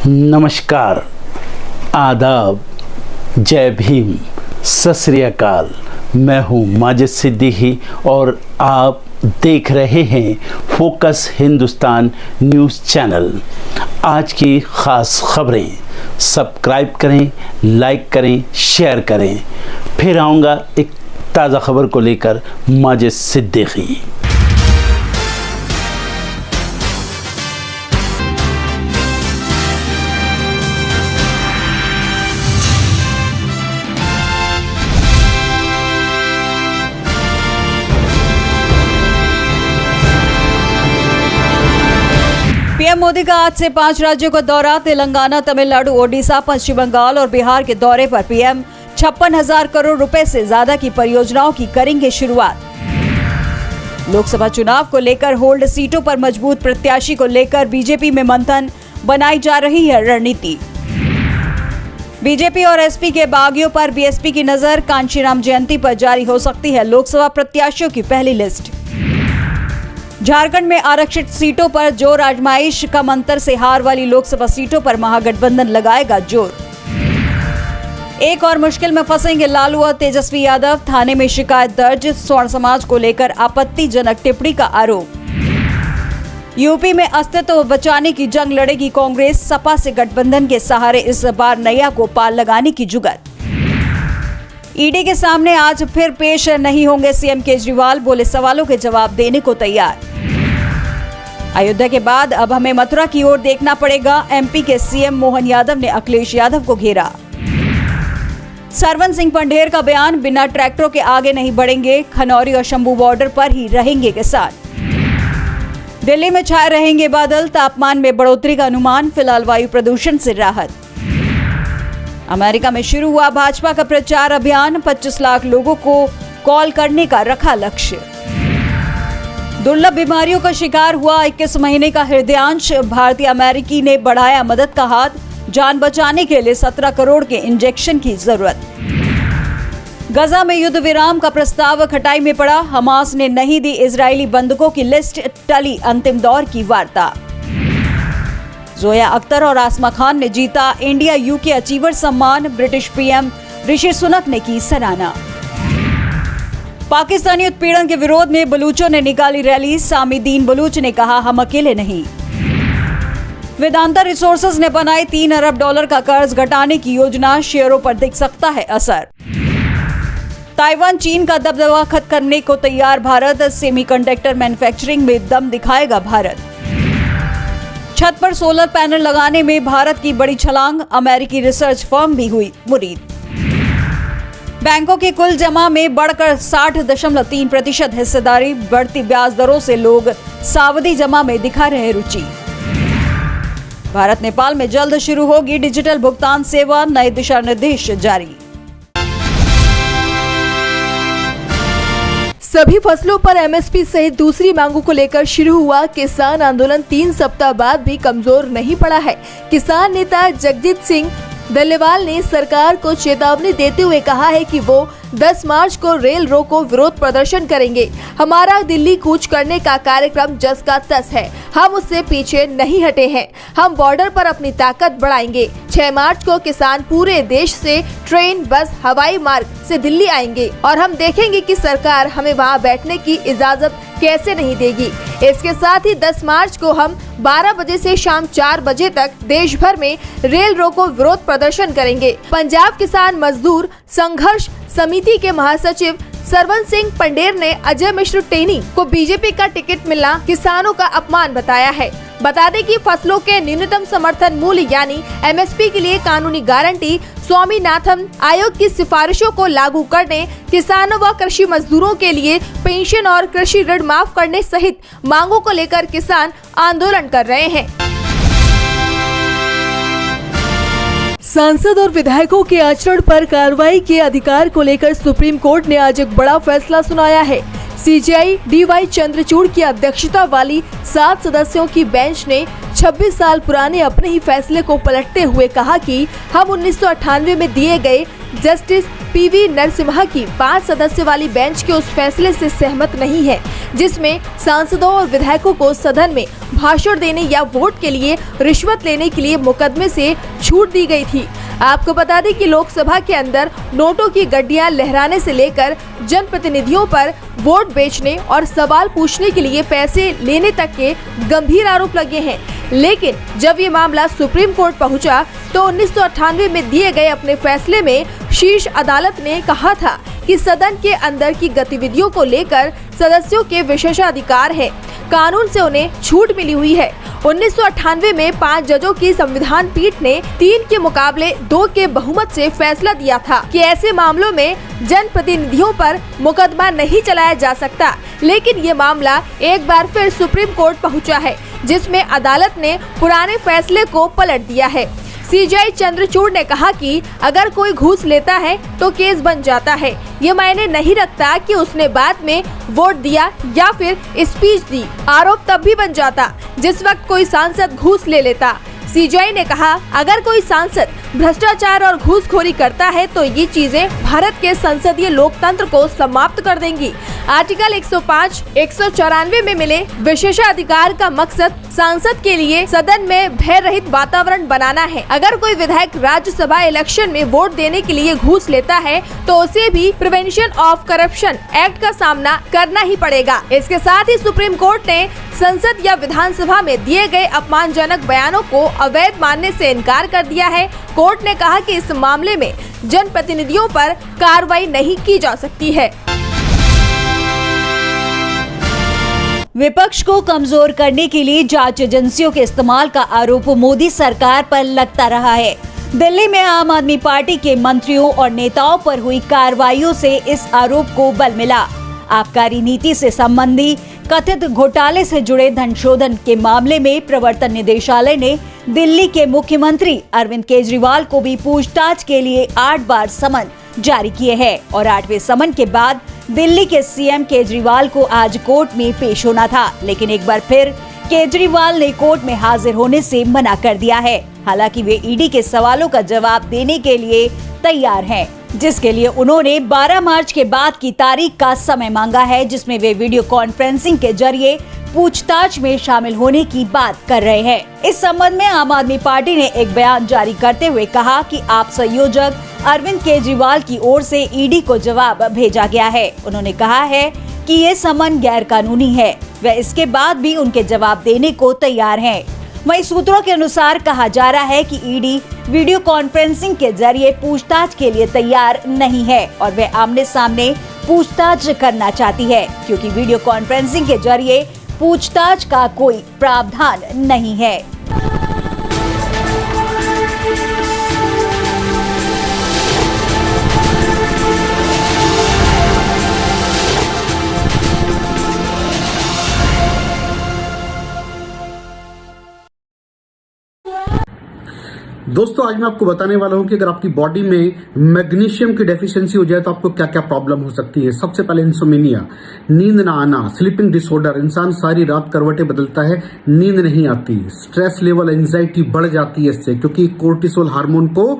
नमस्कार, आदाब, जय भीम, सत श्री अकाल। मैं हूँ माजिद सिद्दीकी और आप देख रहे हैं फोकस हिंदुस्तान न्यूज़ चैनल। आज की ख़ास खबरें सब्सक्राइब करें, लाइक करें, शेयर करें। फिर आऊँगा एक ताज़ा खबर को लेकर माजिद सिद्दीकी। पीएम मोदी का आज से 5 राज्यों का दौरा। तेलंगाना, तमिलनाडु, ओडिशा, पश्चिम बंगाल और बिहार के दौरे पर पीएम 56,000 करोड़ रुपए से ज्यादा की परियोजनाओं की करेंगे शुरुआत। लोकसभा चुनाव को लेकर होल्ड सीटों पर मजबूत प्रत्याशी को लेकर बीजेपी में मंथन, बनाई जा रही है रणनीति। बीजेपी और एसपी के बागियों पर बीएसपी की नजर। कांशीराम जयंती पर जारी हो सकती है लोकसभा प्रत्याशियों की पहली लिस्ट। झारखंड में आरक्षित सीटों पर जोर आजमाइश। कम अंतर से हार वाली लोकसभा सीटों पर महागठबंधन लगाएगा जोर। एक और मुश्किल में फंसेंगे लालू और तेजस्वी यादव। थाने में शिकायत दर्ज। स्वर्ण समाज को लेकर आपत्तिजनक टिप्पणी का आरोप। यूपी में अस्तित्व बचाने की जंग लड़ेगी कांग्रेस। सपा से गठबंधन के सहारे इस बार नैया को पार लगाने की जुगत। ईडी के सामने आज फिर पेश नहीं होंगे सीएम केजरीवाल। बोले सवालों के जवाब देने को तैयार। अयोध्या के बाद अब हमें मथुरा की ओर देखना पड़ेगा। एमपी के सीएम मोहन यादव ने अखिलेश यादव को घेरा। सरवन सिंह पंढेर का बयान, बिना ट्रैक्टरों के आगे नहीं बढ़ेंगे। खनौरी और शंभू बॉर्डर पर ही रहेंगे किसान। दिल्ली में छाए रहेंगे बादल। तापमान में बढ़ोतरी का अनुमान। फिलहाल वायु प्रदूषण से राहत। अमेरिका में शुरू हुआ भाजपा का प्रचार अभियान। 25 लाख लोगों को कॉल करने का रखा लक्ष्य। दुर्लभ बीमारियों का शिकार हुआ 21 महीने का हृदयांश। भारतीय अमेरिकी ने बढ़ाया मदद का हाथ। जान बचाने के लिए 17 करोड़ के इंजेक्शन की जरूरत। गजा में युद्ध विराम का प्रस्ताव खटाई में पड़ा। हमास ने नहीं दी इजरायली बंधकों की लिस्ट। टली अंतिम दौर की वार्ता। जोया अख्तर और आसमा खान ने जीता इंडिया यूके अचीवर सम्मान। ब्रिटिश पीएम ऋषि सुनक ने की सराहना। पाकिस्तानी उत्पीड़न के विरोध में बलूचों ने निकाली रैली। सामीदीन बलूच ने कहा, हम अकेले नहीं। वेदांता रिसोर्सेज ने बनाई $3 अरब का कर्ज घटाने की योजना। शेयरों पर दिख सकता है असर। ताइवान चीन का दबदबा खत्म करने को तैयार भारत। सेमीकंडक्टर मैन्युफैक्चरिंग में दम दिखाएगा भारत। छत पर सोलर पैनल लगाने में भारत की बड़ी छलांग। अमेरिकी रिसर्च फर्म भी हुई मुरीद। बैंकों की कुल जमा में बढ़कर 60.3% हिस्सेदारी। बढ़ती ब्याज दरों से लोग सावधि जमा में दिखा रहे रुचि। भारत नेपाल में जल्द शुरू होगी डिजिटल भुगतान सेवा। नए दिशा निर्देश जारी। सभी फसलों पर एमएसपी सहित दूसरी मांगों को लेकर शुरू हुआ किसान आंदोलन 3 सप्ताह बाद भी कमजोर नहीं पड़ा है। किसान नेता जगजीत सिंह डल्लेवाल ने सरकार को चेतावनी देते हुए कहा है कि वो 10 मार्च को रेल रोको विरोध प्रदर्शन करेंगे। हमारा दिल्ली कूच करने का कार्यक्रम जस का तस है। हम उससे पीछे नहीं हटे हैं। हम बॉर्डर पर अपनी ताकत बढ़ाएंगे। 6 मार्च को किसान पूरे देश से ट्रेन, बस, हवाई मार्ग से दिल्ली आएंगे और हम देखेंगे कि सरकार हमें वहां बैठने की इजाजत कैसे नहीं देगी। इसके साथ ही 10 मार्च को हम 12 बजे से शाम 4 बजे तक देश भर में रेल रोको विरोध प्रदर्शन करेंगे। पंजाब किसान मजदूर संघर्ष समिति के महासचिव सरवन सिंह पंढेर ने अजय मिश्र टेनी को बीजेपी का टिकट मिलना किसानों का अपमान बताया है। बता दें कि फसलों के न्यूनतम समर्थन मूल्य यानी एमएसपी के लिए कानूनी गारंटी, स्वामीनाथन आयोग की सिफारिशों को लागू करने, किसानों व कृषि मजदूरों के लिए पेंशन और कृषि ऋण माफ करने सहित मांगों को लेकर किसान आंदोलन कर रहे हैं। सांसद और विधायकों के आचरण पर कार्रवाई के अधिकार को लेकर सुप्रीम कोर्ट ने आज एक बड़ा फैसला सुनाया है। सीजेआई डीवाई चंद्रचूड़ की अध्यक्षता वाली 7 सदस्यों की बेंच ने 26 साल पुराने अपने ही फैसले को पलटते हुए कहा कि हम 1998 में दिए गए जस्टिस पीवी नरसिम्हा की 5 सदस्य वाली बेंच के उस फैसले से सहमत नहीं है जिसमें सांसदों और विधायकों को सदन में भाषण देने या वोट के लिए रिश्वत लेने के लिए मुकदमे से छूट दी गई थी। आपको बता दें कि लोकसभा के अंदर नोटों की गड्डियां लहराने से लेकर जनप्रतिनिधियों पर वोट बेचने और सवाल पूछने के लिए पैसे लेने तक के गंभीर आरोप लगे हैं। लेकिन जब ये मामला सुप्रीम कोर्ट पहुंचा तो 1998 में दिए गए अपने फैसले में शीर्ष अदालत ने कहा था कि सदन के अंदर की गतिविधियों को लेकर सदस्यों के विशेषाधिकार है, कानून से उन्हें छूट मिली हुई है। 1998 में 5 जजों की संविधान पीठ ने 3 के मुकाबले 2 के बहुमत से फैसला दिया था कि ऐसे मामलों में जनप्रतिनिधियों पर मुकदमा नहीं चलाया जा सकता। लेकिन ये मामला एक बार फिर सुप्रीम कोर्ट पहुंचा है, जिसमें अदालत ने पुराने फैसले को पलट दिया है। सीजेआई चंद्रचूड़ ने कहा कि अगर कोई घूस लेता है तो केस बन जाता है। ये मायने नहीं रखता कि उसने बाद में वोट दिया या फिर स्पीच दी। आरोप तब भी बन जाता जिस वक्त कोई सांसद घूस ले लेता। सीजेआई ने कहा, अगर कोई सांसद भ्रष्टाचार और घूसखोरी करता है तो ये चीजें भारत के संसदीय लोकतंत्र को समाप्त कर देंगी। आर्टिकल 105, 194 में मिले विशेषाधिकार का मकसद सांसद के लिए सदन में भय रहित वातावरण बनाना है। अगर कोई विधायक राज्यसभा इलेक्शन में वोट देने के लिए घूस लेता है तो उसे भी प्रिवेंशन ऑफ करप्शन एक्ट का सामना करना ही पड़ेगा। इसके साथ ही सुप्रीम कोर्ट ने संसद या विधानसभा में दिए गए अपमानजनक बयानों को अवैध मानने से इनकार कर दिया है। कोर्ट ने कहा कि इस मामले में जनप्रतिनिधियों पर कार्रवाई नहीं की जा सकती है। विपक्ष को कमजोर करने के लिए जांच एजेंसियों के इस्तेमाल का आरोप मोदी सरकार पर लगता रहा है। दिल्ली में आम आदमी पार्टी के मंत्रियों और नेताओं पर हुई कार्रवाइयों से इस आरोप को बल मिला। आबकारी नीति से संबंधी कथित घोटाले से जुड़े धन शोधन के मामले में प्रवर्तन निदेशालय ने दिल्ली के मुख्यमंत्री अरविंद केजरीवाल को भी पूछताछ के लिए 8 बार समन जारी किए हैं और 8वें समन के बाद दिल्ली के सीएम केजरीवाल को आज कोर्ट में पेश होना था, लेकिन एक बार फिर केजरीवाल ने कोर्ट में हाजिर होने से मना कर दिया है। हालांकि वे ईडी के सवालों का जवाब देने के लिए तैयार हैं, जिसके लिए उन्होंने 12 मार्च के बाद की तारीख का समय मांगा है, जिसमें वे वीडियो कॉन्फ्रेंसिंग के जरिए पूछताछ में शामिल होने की बात कर रहे हैं। इस संबंध में आम आदमी पार्टी ने एक बयान जारी करते हुए कहा कि आप संयोजक अरविंद केजरीवाल की ओर से ईडी को जवाब भेजा गया है। उन्होंने कहा है कि ये समन गैर कानूनी है। वे इसके बाद भी उनके जवाब देने को तैयार हैं। वहीं सूत्रों के अनुसार कहा जा रहा है कि ईडी वीडियो कॉन्फ्रेंसिंग के जरिए पूछताछ के लिए तैयार नहीं है और वे आमने सामने पूछताछ करना चाहती है, क्योंकि वीडियो कॉन्फ्रेंसिंग के जरिए पूछताछ का कोई प्रावधान नहीं है। दोस्तों आज मैं आपको बताने वाला हूं कि अगर आपकी बॉडी में मैग्नीशियम की डेफिशिएंसी हो जाए तो आपको क्या क्या प्रॉब्लम हो सकती है। सबसे पहले इंसोमेनिया, नींद ना आना, स्लीपिंग डिसऑर्डर, इंसान सारी रात करवटें बदलता है, नींद नहीं आती, स्ट्रेस लेवल, एंजाइटी बढ़ जाती है इससे, क्योंकि कोर्टिसोल हार्मोन को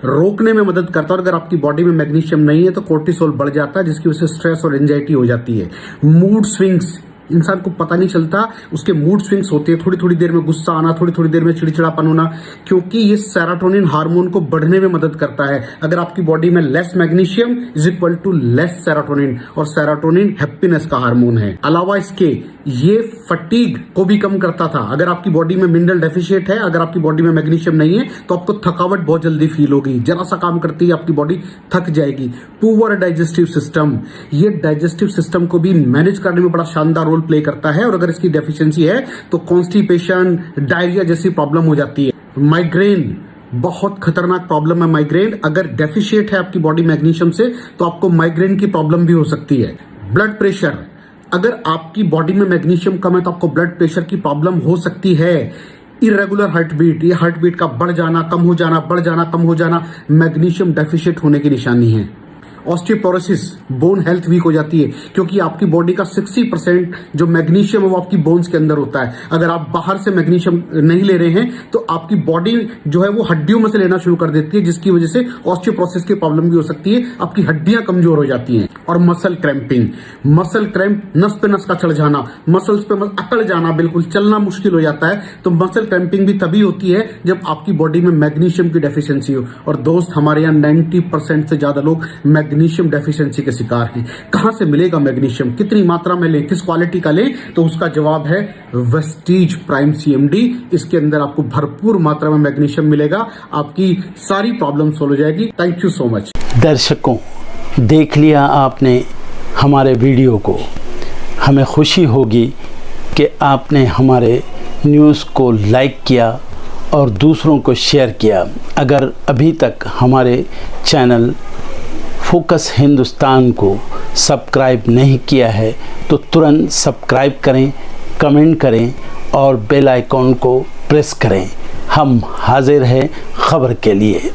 रोकने में मदद करता है। और अगर आपकी बॉडी में मैग्नीशियम नहीं है तो कोर्टिसोल बढ़ जाता है, जिसकी वजह से स्ट्रेस और एंजाइटी हो जाती है। मूड स्विंग्स, इंसान को पता नहीं चलता उसके मूड स्विंग्स होते हैं, थोड़ी थोड़ी देर में गुस्सा आना, थोड़ी थोड़ी देर में चिड़चिड़ापन होना, क्योंकि ये सेरोटोनिन हार्मोन को बढ़ने में मदद करता है। अगर आपकी बॉडी में less magnesium is equal to less serotonin, और सेरोटोनिन हैप्पीनेस का हार्मोन है। अलावा इसके ये फटीग को भी कम करता था। अगर आपकी बॉडी में मिनरल डेफिशिएट है, अगर आपकी बॉडी में मैग्नीशियम नहीं है तो आपको थकावट बहुत जल्दी फील होगी, जरा सा काम करती है आपकी बॉडी थक जाएगी। पुअर डाइजेस्टिव सिस्टम, ये डाइजेस्टिव सिस्टम को भी मैनेज करने में बड़ा शानदार रोल प्ले करता है, और अगर इसकी डेफिशिएंसी है तो कॉन्स्टिपेशन, डायरिया जैसी प्रॉब्लम हो जाती है। माइग्रेन, बहुत खतरनाक प्रॉब्लम है माइग्रेन। अगर डेफिशिएट है आपकी बॉडी मैग्नीशियम से तो आपको माइग्रेन की प्रॉब्लम भी हो सकती है। ब्लड प्रेशर, अगर आपकी बॉडी में मैग्नीशियम कम है तो आपको ब्लड प्रेशर की प्रॉब्लम हो सकती है। इरेगुलर हार्ट बीट, ये हार्ट बीट का बढ़ जाना, कम हो जाना, बढ़ जाना, कम हो जाना, मैग्नीशियम डेफिशिएट होने की निशानी है। ऑस्टियोपोरोसिस, बोन हेल्थ वीक हो जाती है, क्योंकि आपकी बॉडी का 60% जो मैग्नीशियम है वो आपकी बोन्स के अंदर होता है। अगर आप बाहर से मैग्नीशियम नहीं ले रहे हैं तो आपकी बॉडी जो है वो हड्डियों में से लेना शुरू कर देती है, जिसकी वजह से ऑस्टियोपोरोसिस की प्रॉब्लम भी हो सकती है, आपकी हड्डियां कमजोर हो जाती हैं। और मसल क्रैम्पिंग, मसल क्रैम्प, नस पे नस का चढ़ जाना, मसल्स पे अकड़ जाना, बिल्कुल चलना मुश्किल हो जाता है। तो मसल क्रैम्पिंग भी तभी होती है जब आपकी बॉडी में मैग्नीशियम की डेफिशिएंसी हो। और दोस्त, हमारे यहाँ 90% से ज्यादा लोग मैग्नीशियम डेफिशिएंसी के शिकार हैं। कहां से मिलेगा मैग्नीशियम, कितनी मात्रा में लें, किस क्वालिटी का लें? तो उसका जवाब है वेस्टीज प्राइम CMD। इसके अंदर आपको भरपूर मात्रा में मैग्नीशियम मिलेगा, आपकी सारी प्रॉब्लम सोल्व हो जाएगी। Thank you so much. दर्शकों, देख लिया आपने हमारे वीडियो को। हमें खुशी होगी कि आपने हमारे न्यूज़ को लाइक किया और दूसरों को शेयर किया। अगर अभी तक हमारे चैनल फोकस हिंदुस्तान को सब्सक्राइब नहीं किया है तो तुरंत सब्सक्राइब करें, कमेंट करें और बेल आइकॉन को प्रेस करें। हम हाजिर हैं खबर के लिए।